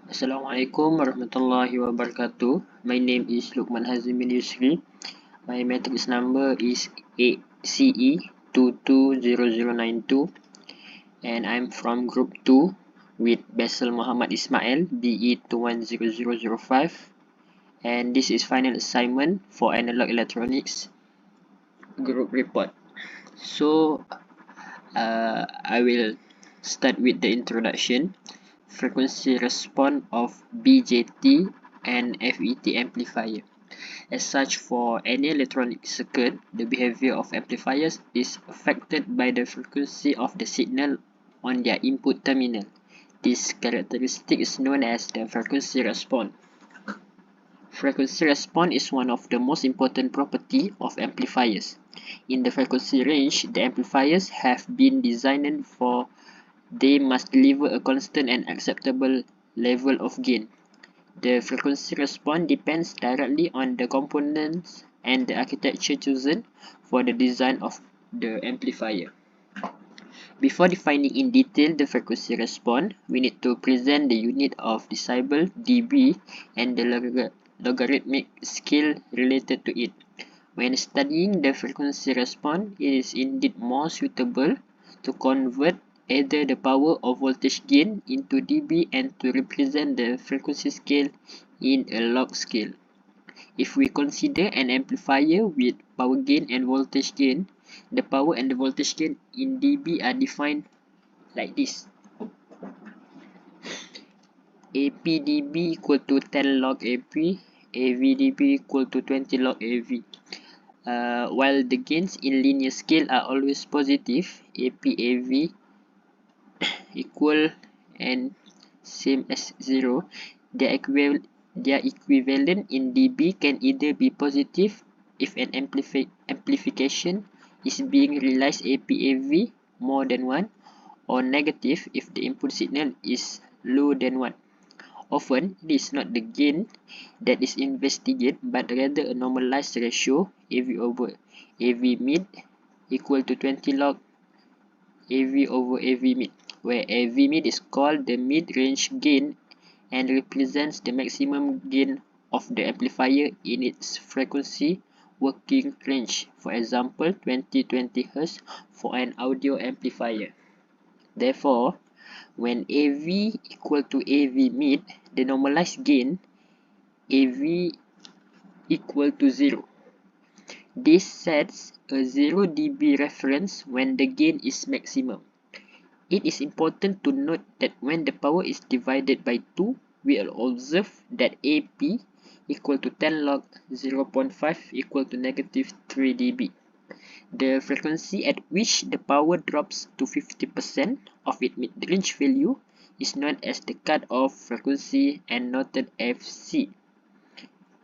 Assalamualaikum warahmatullahi wabarakatuh. My name is Lukman Hazimin Yusri. My matrix number is ACE220092 and I'm from group 2 with Basel Muhammad Ismail BE210005, and this is final assignment for analog electronics group report. So I will start with the introduction. Frequency response of BJT and FET amplifier. As such, for any electronic circuit, the behavior of amplifiers is affected by the frequency of the signal on their input terminal. This characteristic is known as the frequency response. Frequency response is one of the most important property of amplifiers. In the frequency range, the amplifiers have been designed for they must deliver a constant and acceptable level of gain. The frequency response depends directly on the components and the architecture chosen for the design of the amplifier. Before defining in detail the frequency response, we need to present the unit of decibel dB and the logarithmic scale related to it. When studying the frequency response, it is indeed more suitable to convert either the power or voltage gain into dB and to represent the frequency scale in a log scale. If we consider an amplifier with power gain and voltage gain, the power and the voltage gain in dB are defined like this. APdB equal to 10 log AP, AVdB equal to 20 log AV. While the gains in linear scale are always positive, APAV equal and same as 0, their equivalent in dB can either be positive if an amplification is being realized APAV more than 1, or negative if the input signal is lower than 1. Often, it is not the gain that is investigated, but rather a normalized ratio AV over AV mid equal to 20 log AV over AV mid, where AV mid is called the mid-range gain and represents the maximum gain of the amplifier in its frequency working range, for example 20 Hz for an audio amplifier. Therefore, when AV equal to AV mid, the normalized gain AV equal to 0. This sets a 0 dB reference when the gain is maximum. It is important to note that when the power is divided by 2, we will observe that AP equal to 10 log 0.5 equal to negative 3 dB. The frequency at which the power drops to 50% of its mid-range value is known as the cut-off frequency and noted FC.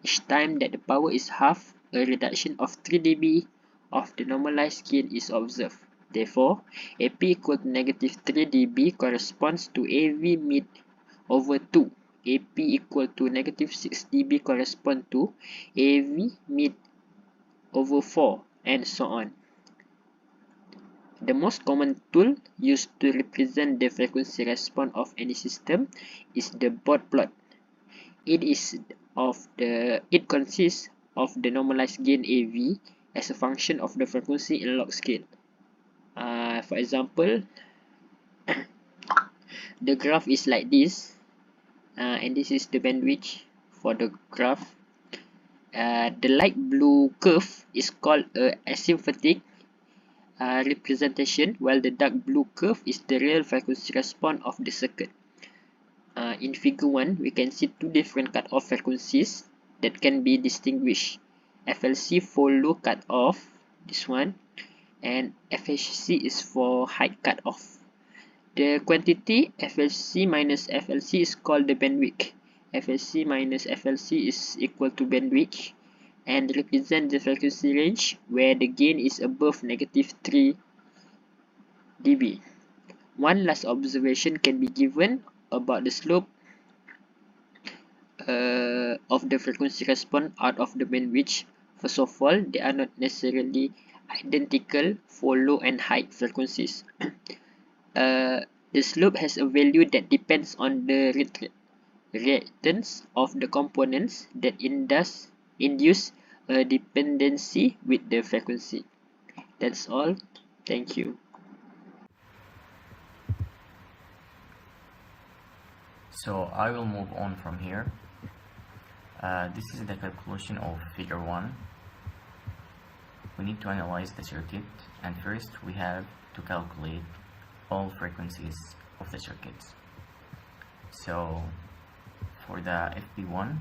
Each time that the power is half, a reduction of 3 dB of the normalized gain is observed. Therefore, AP equal to negative 3 dB corresponds to AV mid over 2. AP equal to negative 6 dB corresponds to AV mid over 4, and so on. The most common tool used to represent the frequency response of any system is the Bode plot. It consists of the normalized gain AV as a function of the frequency in log scale. For example, the graph is like this, and this is the bandwidth for the graph. The light blue curve is called a asymptotic representation, while the dark blue curve is the real frequency response of the circuit. In figure 1, we can see two different cutoff frequencies that can be distinguished. FLC for low cutoff, this one, and FHC is for high cutoff. The quantity FHC minus FLC is called the bandwidth. FHC minus FLC is equal to bandwidth and represent the frequency range where the gain is above negative 3 dB. One last observation can be given about the slope of the frequency response out of the bandwidth. First of all, they are not necessarily identical for low and high frequencies. The slope has a value that depends on the reactance of the components that induce a dependency with the frequency. That's all. Thank you. So I will move on from here. This is the calculation of figure 1. We need to analyze the circuit, and first we have to calculate all frequencies of the circuits. So for the FP1,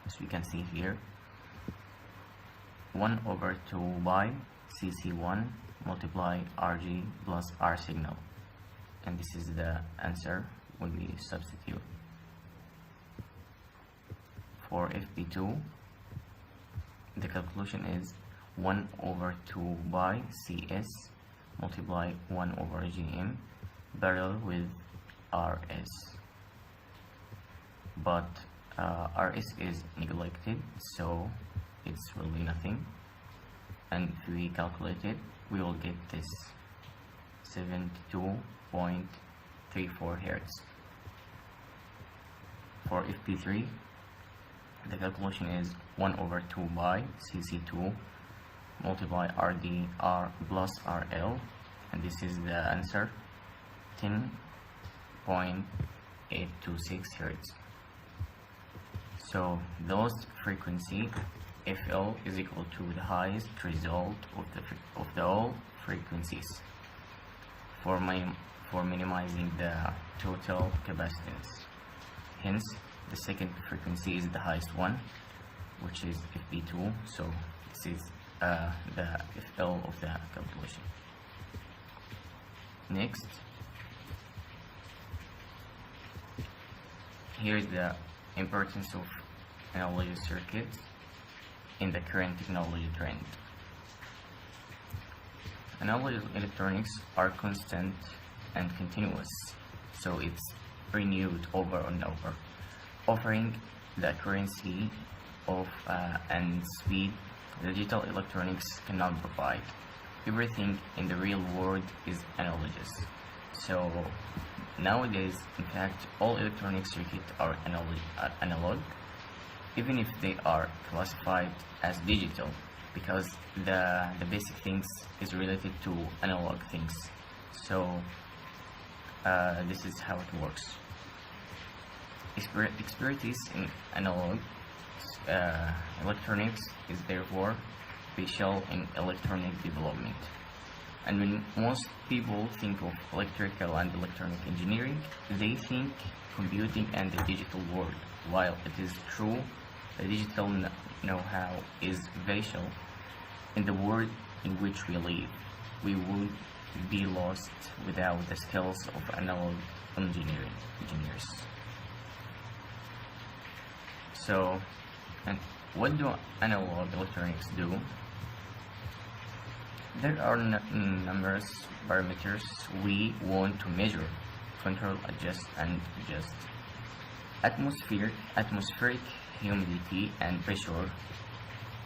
as we can see here, 1 over 2 by CC1 multiply RG plus R signal, and this is the answer when we substitute. For FP2, the calculation is 1 over 2 by CS multiply 1 over GM parallel with RS, but RS is neglected, so it's really nothing, and if we calculate it, we will get this 72.34 Hertz. For FP3, the calculation is 1 over 2 by CC2 multiply RDR plus RL, and this is the answer, 10.826 Hertz. So the lowest frequency, FL, is equal to the highest result of the all frequencies for minimizing the total capacitance. Hence, the second frequency is the highest one, which is FP2. So this is the FL of the calculation. Next, here's the importance of analog circuits in the current technology trend. Analog electronics are constant and continuous, so it's renewed over and over, offering the accuracy of and speed digital electronics cannot provide. Everything in the real world is analogous. So nowadays, in fact, all electronic circuits are analog, even if they are classified as digital, because the basic things is related to analog things. So this is how it works. Expertise in analog electronics is therefore special in electronic development. And when most people think of electrical and electronic engineering, they think computing and the digital world. While it is true, the digital know-how is vital in the world in which we live. We would be lost without the skills of analog engineers. So, and what do analog electronics do? There are numerous parameters we want to measure, control, adjust, and adjust. Atmospheric humidity and pressure,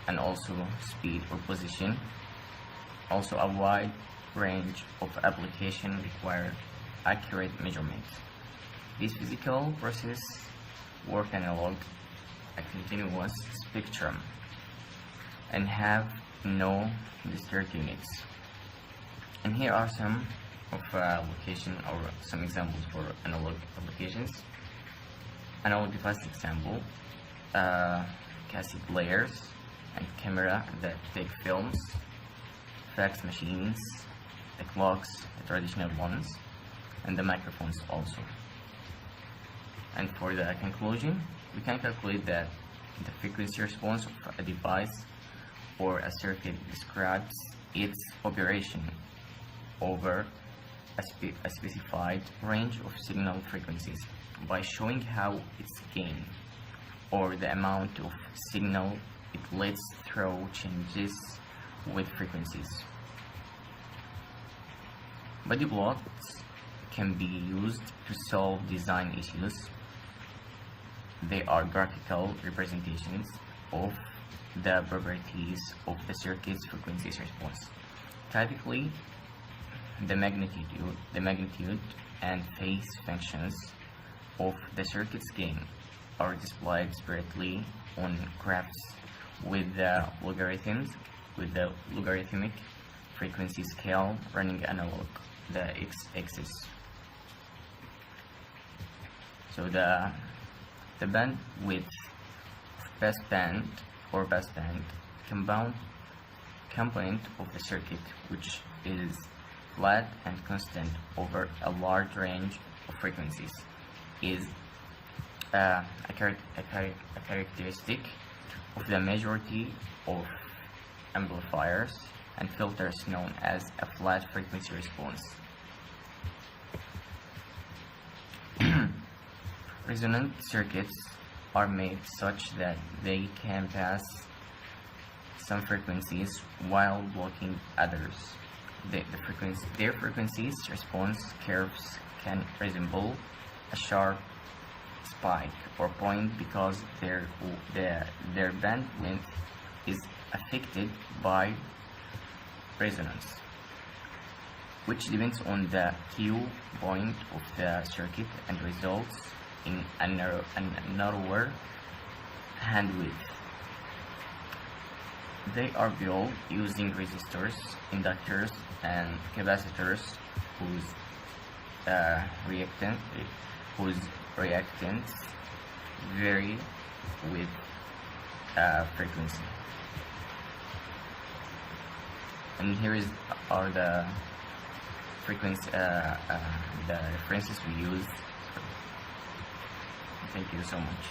and also speed or position. Also, a wide range of applications require accurate measurements. These physical processes work analog, a continuous spectrum, and have no discrete units. And here are some of application or some examples for analog applications. Analog device example: cassette players and camera that take films, fax machines, the clocks, the traditional ones, and the microphones also. And for the conclusion, we can calculate that the frequency response of a device or a circuit describes its operation over a specified range of signal frequencies by showing how its gain or the amount of signal it lets through changes with frequencies. Body blocks can be used to solve design issues. They are graphical representations of the properties of the circuit's frequency response. Typically, the magnitude and phase functions of the circuit's gain are displayed separately on graphs with the logarithmic frequency scale running analog the x-axis. So the bandwidth of passband component of the circuit, which is flat and constant over a large range of frequencies, is a characteristic of the majority of amplifiers and filters known as a flat frequency response. Resonant circuits are made such that they can pass some frequencies while blocking others. Their frequencies response curves can resemble a sharp spike or point because their bandwidth is affected by resonance, which depends on the Q point of the circuit and results in a narrower bandwidth. They are built using resistors, inductors, and capacitors whose reactance vary with frequency. And here are the frequency, the references we use. Thank you so much.